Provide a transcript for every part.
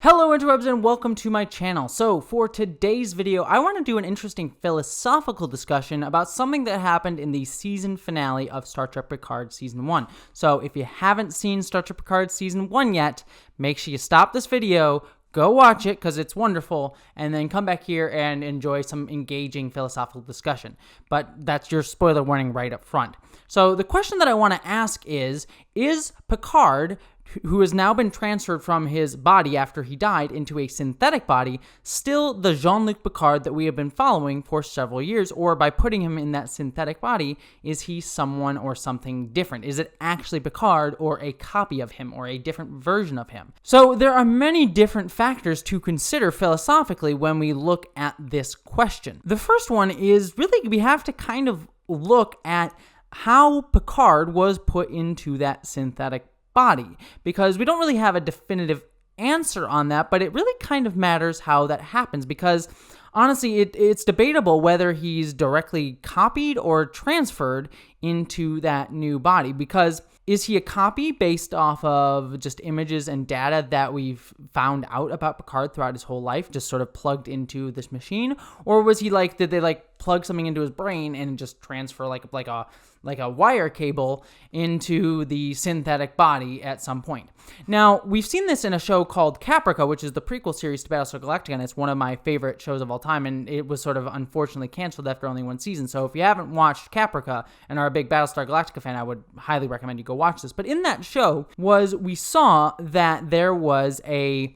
Hello interwebs and welcome to my channel. So for today's video, I want to do an interesting philosophical discussion about something that happened in the season finale of Star Trek Picard Season 1. So if you haven't seen Star Trek Picard Season 1 yet, make sure you stop this video, go watch it because it's wonderful, and then come back here and enjoy some engaging philosophical discussion. But that's your spoiler warning right up front. So the question that I want to ask is Picard, who has now been transferred from his body after he died into a synthetic body, still the Jean-Luc Picard that we have been following for several years? Or by putting him in that synthetic body, is he someone or something different? Is it actually Picard or a copy of him or a different version of him? So there are many different factors to consider philosophically when we look at this question. The first one is really we have to kind of look at how Picard was put into that synthetic body, because we don't really have a definitive answer on that, but it really kind of matters how that happens, because honestly, it's debatable whether he's directly copied or transferred into that new body. Because is he a copy based off of just images and data that we've found out about Picard throughout his whole life, just sort of plugged into this machine? Or was he did they plug something into his brain and just transfer like a wire cable into the synthetic body at some point? Now, we've seen this in a show called Caprica, which is the prequel series to Battlestar Galactica, and it's one of my favorite shows of all time, and it was sort of unfortunately canceled after only one season. So if you haven't watched Caprica and are a big Battlestar Galactica fan, I would highly recommend you go watch this. But in that show we saw that there was a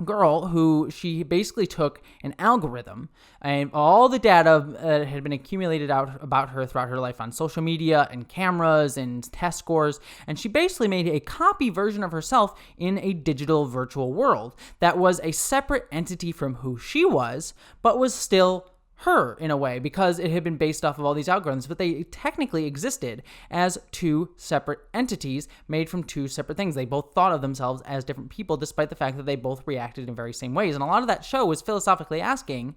girl who she basically took an algorithm and all the data that had been accumulated out about her throughout her life on social media and cameras and test scores, and she basically made a copy version of herself in a digital virtual world that was a separate entity from who she was, but was still her in a way, because it had been based off of all these algorithms, but they technically existed as two separate entities made from two separate things. They both thought of themselves as different people, despite the fact that they both reacted in very same ways. And a lot of that show was philosophically asking,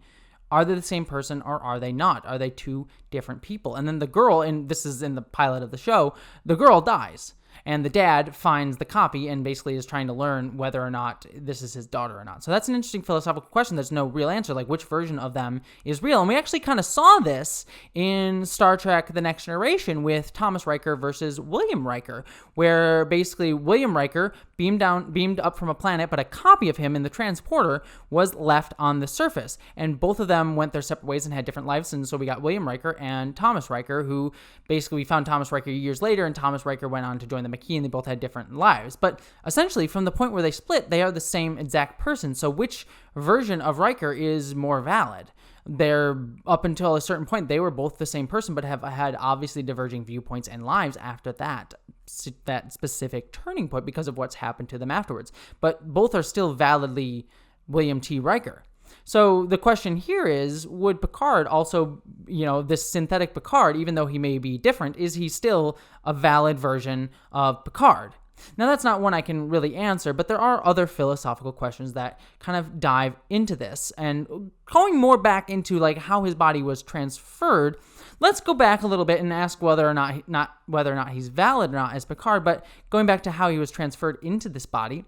are they the same person or are they not? Are they two different people? And then the girl, and this is in the pilot of the show, the girl dies. And the dad finds the copy and basically is trying to learn whether or not this is his daughter or not. So that's an interesting philosophical question. There's no real answer, like which version of them is real. And we actually kind of saw this in Star Trek The Next Generation with Thomas Riker versus William Riker, where basically William Riker beamed up from a planet, but a copy of him in the transporter was left on the surface. And both of them went their separate ways and had different lives. And so we got William Riker and Thomas Riker, who basically we found Thomas Riker years later, and Thomas Riker went on to join the McKee, and they both had different lives. But essentially, from the point where they split, they are the same exact person. So which version of Riker is more valid? They're, up until a certain point, they were both the same person, but have had obviously diverging viewpoints and lives after that specific turning point because of what's happened to them afterwards. But both are still validly William T. Riker. So the question here is, would Picard also, this synthetic Picard, even though he may be different, is he still a valid version of Picard? Now, that's not one I can really answer, but there are other philosophical questions that kind of dive into this. And going more back into how his body was transferred, let's go back a little bit and ask whether or not he's valid or not as Picard, but going back to how he was transferred into this body.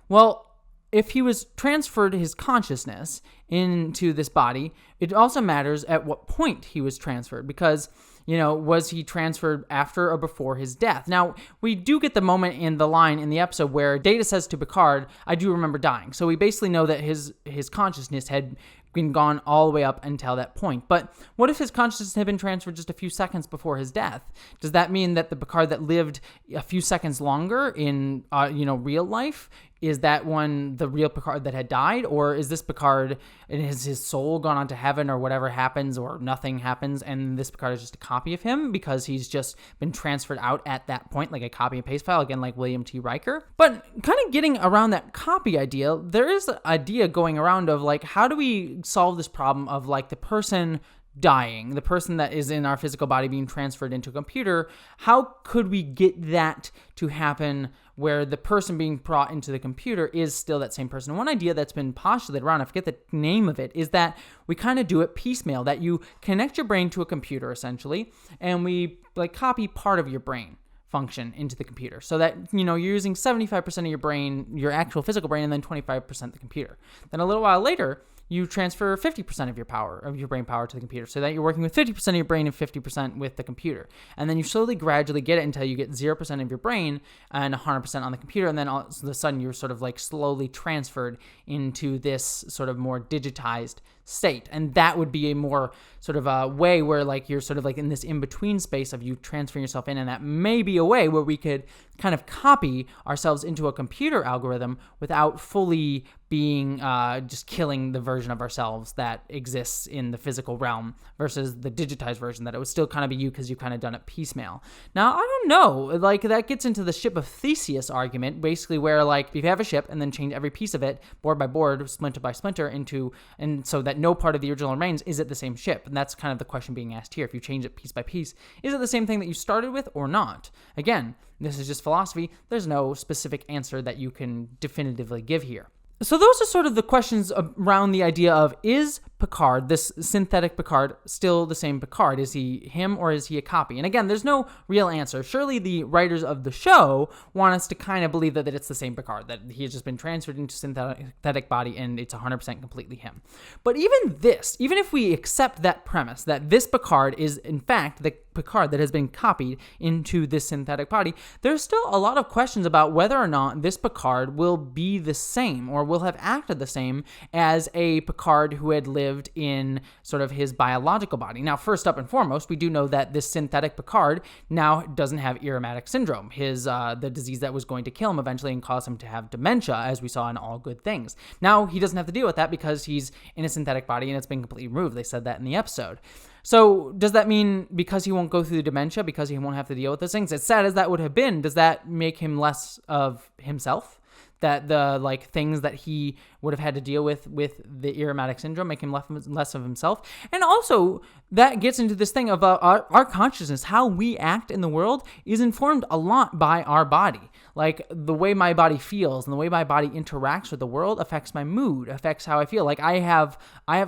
Well, if he was transferred his consciousness into this body, it also matters at what point he was transferred, because, was he transferred after or before his death? Now, we do get the moment in the line in the episode where Data says to Picard, I do remember dying. So we basically know that his consciousness had been gone all the way up until that point. But what if his consciousness had been transferred just a few seconds before his death? Does that mean that the Picard that lived a few seconds longer in, real life, is that one the real Picard that had died? Or is this Picard, and has his soul gone on to heaven, or whatever happens, or nothing happens, and this Picard is just a copy of him because he's just been transferred out at that point, like a copy and paste file, again, like William T. Riker? But kind of getting around that copy idea, there is an idea going around of how do we solve this problem of the person dying, the person that is in our physical body being transferred into a computer? How could we get that to happen where the person being brought into the computer is still that same person? And one idea that's been postulated around, I forget the name of it, is that we kind of do it piecemeal, that you connect your brain to a computer essentially, and we copy part of your brain function into the computer, so that, you're using 75% of your brain, your actual physical brain, and then 25% the computer. Then a little while later, you transfer 50% of your brain power to the computer, so that you're working with 50% of your brain and 50% with the computer. And then you slowly, gradually get it until you get 0% of your brain and 100% on the computer. And then all of a sudden, you're sort of like slowly transferred into this sort of more digitized state. And that would be a more sort of a way where like you're sort of like in this in-between space of you transferring yourself in. And that may be a way where we could kind of copy ourselves into a computer algorithm without fully being just killing the version of ourselves that exists in the physical realm versus the digitized version, that it would still kind of be you because you've kind of done it piecemeal. Now, I don't know, like that gets into the ship of Theseus argument, basically where like if you have a ship and then change every piece of it board by board, splinter by splinter and so that no part of the original remains, is it the same ship? And that's kind of the question being asked here. If you change it piece by piece, is it the same thing that you started with or not? Again, this is just philosophy. There's no specific answer that you can definitively give here. So those are sort of the questions around the idea of, is Picard, this synthetic Picard, still the same Picard? Is he him or is he a copy? And again, there's no real answer. Surely the writers of the show want us to kind of believe that it's the same Picard, that he has just been transferred into synthetic body and it's 100% completely him. But even if we accept that premise, that this Picard is in fact the Picard that has been copied into this synthetic body, there's still a lot of questions about whether or not this Picard will be the same or will have acted the same as a Picard who had lived in sort of his biological body. Now, first up and foremost, we do know that this synthetic Picard now doesn't have irritmatic syndrome, the disease that was going to kill him eventually and cause him to have dementia, as we saw in All Good Things. Now, he doesn't have to deal with that because he's in a synthetic body and it's been completely removed. They said that in the episode. So does that mean because he won't go through the dementia, because he won't have to deal with those things, as sad as that would have been, does that make him less of himself? That the like things that he would have had to deal with the irritmatic syndrome make him less of himself? And also that gets into this thing of our consciousness, how we act in the world is informed a lot by our body. Like the way my body feels and the way my body interacts with the world affects my mood, affects how I feel. Like I have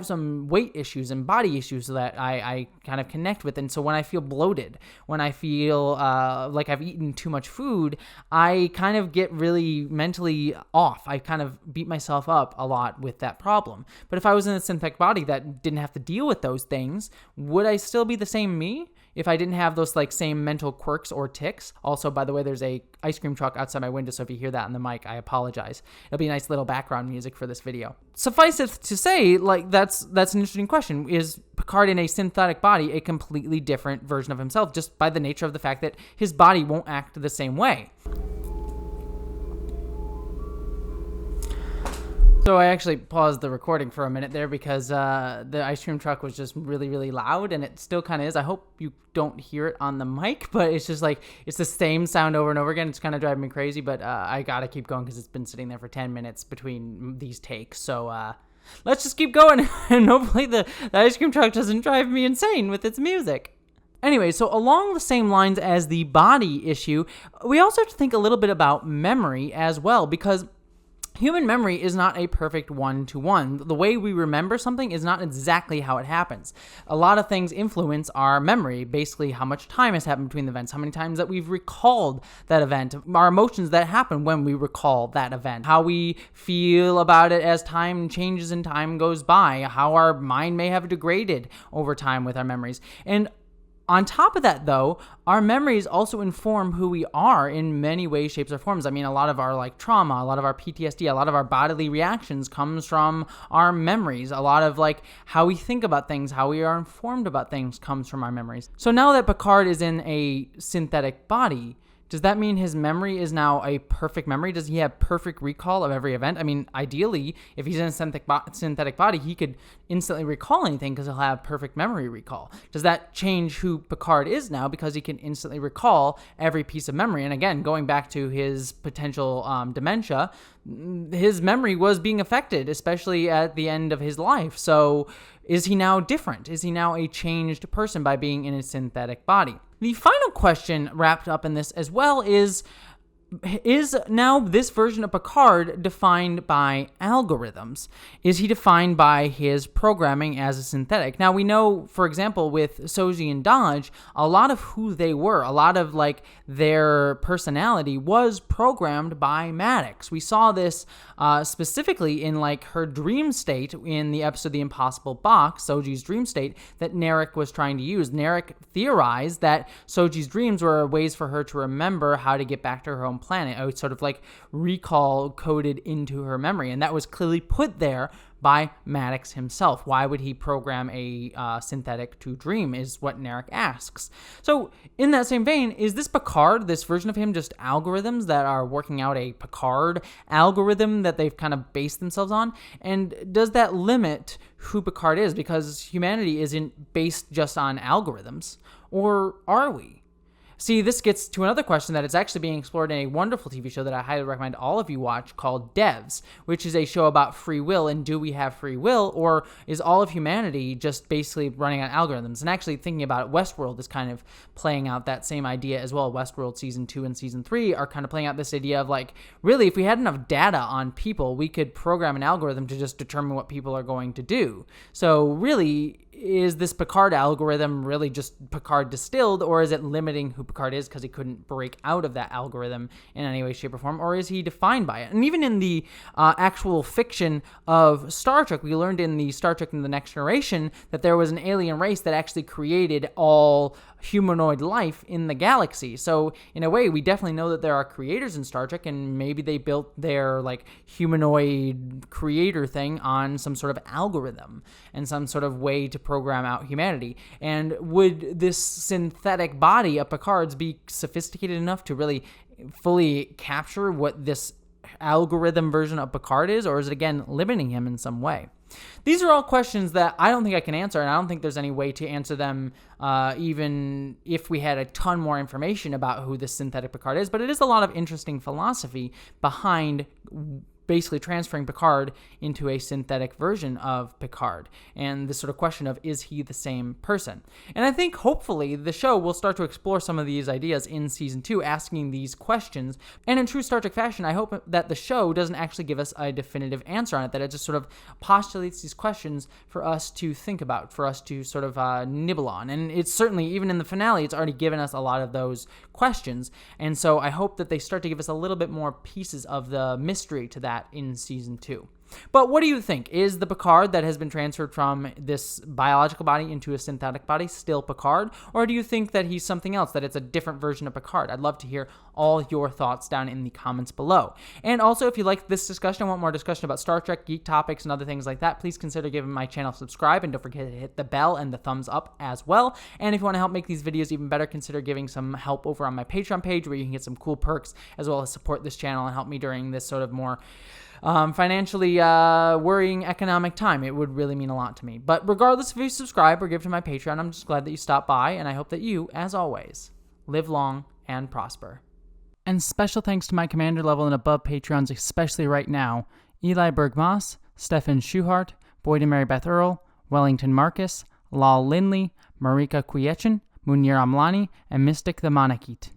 some weight issues and body issues that I kind of connect with. And so when I feel bloated, when I feel like I've eaten too much food, I kind of get really mentally off. I kind of beat myself up a lot with that problem. But if I was in a synthetic body that didn't have to deal with those things, would I still be the same me if I didn't have those like same mental quirks or tics? Also, by the way, there's a ice cream truck outside my window, so if you hear that on the mic, I apologize. It'll be a nice little background music for this video. Suffice it to say, like that's an interesting question. Is Picard in a synthetic body a completely different version of himself just by the nature of the fact that his body won't act the same way? So I actually paused the recording for a minute there because the ice cream truck was just really, really loud, and it still kind of is. I hope you don't hear it on the mic, but it's just like, it's the same sound over and over again. It's kind of driving me crazy, but I gotta keep going because it's been sitting there for 10 minutes between these takes. So let's just keep going, and hopefully the ice cream truck doesn't drive me insane with its music. Anyway, so along the same lines as the body issue, we also have to think a little bit about memory as well, because human memory is not a perfect one-to-one. The way we remember something is not exactly how it happens. A lot of things influence our memory, basically how much time has happened between the events, how many times that we've recalled that event, our emotions that happen when we recall that event, how we feel about it as time changes and time goes by, how our mind may have degraded over time with our memories. And on top of that, though, our memories also inform who we are in many ways, shapes, or forms. I mean, a lot of our like trauma, a lot of our PTSD, a lot of our bodily reactions comes from our memories. A lot of like how we think about things, how we are informed about things comes from our memories. So now that Picard is in a synthetic body, does that mean his memory is now a perfect memory? Does he have perfect recall of every event? I mean, ideally, if he's in a synthetic body, he could instantly recall anything because he'll have perfect memory recall. Does that change who Picard is now because he can instantly recall every piece of memory? And again, going back to his potential dementia, his memory was being affected, especially at the end of his life. So is he now different? Is he now a changed person by being in a synthetic body? The final question wrapped up in this as well is, is now this version of Picard defined by algorithms? Is he defined by his programming as a synthetic? Now, we know, for example, with Soji and Dodge, a lot of who they were, a lot of like their personality was programmed by Maddox. We saw this specifically in like her dream state in the episode The Impossible Box, Soji's dream state, that Narek was trying to use. Narek theorized that Soji's dreams were ways for her to remember how to get back to her home planet. It was sort of like recall coded into her memory, and that was clearly put there by Maddox himself. Why would he program a synthetic to dream, is what Narek asks. So in that same vein, is this Picard, this version of him, just algorithms that are working out a Picard algorithm that they've kind of based themselves on? And does that limit who Picard is? Because humanity isn't based just on algorithms, or are we? See, this gets to another question that is actually being explored in a wonderful TV show that I highly recommend all of you watch called Devs, which is a show about free will and do we have free will, or is all of humanity just basically running on algorithms? And actually thinking about it, Westworld is kind of playing out that same idea as well. Westworld Season 2 and Season 3 are kind of playing out this idea of like, really, if we had enough data on people, we could program an algorithm to just determine what people are going to do. So really, is this Picard algorithm really just Picard distilled, or is it limiting who Picard is because he couldn't break out of that algorithm in any way, shape, or form, or is he defined by it? And even in the actual fiction of Star Trek, we learned in the Star Trek in the Next Generation that there was an alien race that actually created all humanoid life in the galaxy. So in a way, we definitely know that there are creators in Star Trek, and maybe they built their like humanoid creator thing on some sort of algorithm and some sort of way to program out humanity. And would this synthetic body of Picard's be sophisticated enough to really fully capture what this algorithm version of Picard is, or is it again limiting him in some way? These are all questions that I don't think I can answer, and I don't think there's any way to answer them even if we had a ton more information about who this synthetic Picard is. But it is a lot of interesting philosophy behind basically transferring Picard into a synthetic version of Picard, and this sort of question of, is he the same person? And I think hopefully the show will start to explore some of these ideas in Season 2, asking these questions. And in true Star Trek fashion, I hope that the show doesn't actually give us a definitive answer on it, that it just sort of postulates these questions for us to think about, for us to sort of nibble on. And it's certainly, even in the finale, it's already given us a lot of those questions. And so I hope that they start to give us a little bit more pieces of the mystery to that in Season 2. But what do you think? Is the Picard that has been transferred from this biological body into a synthetic body still Picard? Or do you think that he's something else, that it's a different version of Picard? I'd love to hear all your thoughts down in the comments below. And also, if you like this discussion and want more discussion about Star Trek, geek topics, and other things like that, please consider giving my channel a subscribe, and don't forget to hit the bell and the thumbs up as well. And if you want to help make these videos even better, consider giving some help over on my Patreon page, where you can get some cool perks, as well as support this channel and help me during this sort of more financially worrying economic time. It would really mean a lot to me. But regardless if you subscribe or give to my Patreon, I'm just glad that you stopped by, and I hope that you, as always, live long and prosper. And special thanks to my commander level and above Patreons, especially right now: Eli Bergmas, Stefan Schuhart, Boyd and Mary Beth Earl, Wellington Marcus, Lal Lindley, Marika Kuyechin, Munir Amlani, and Mystic the Monakit.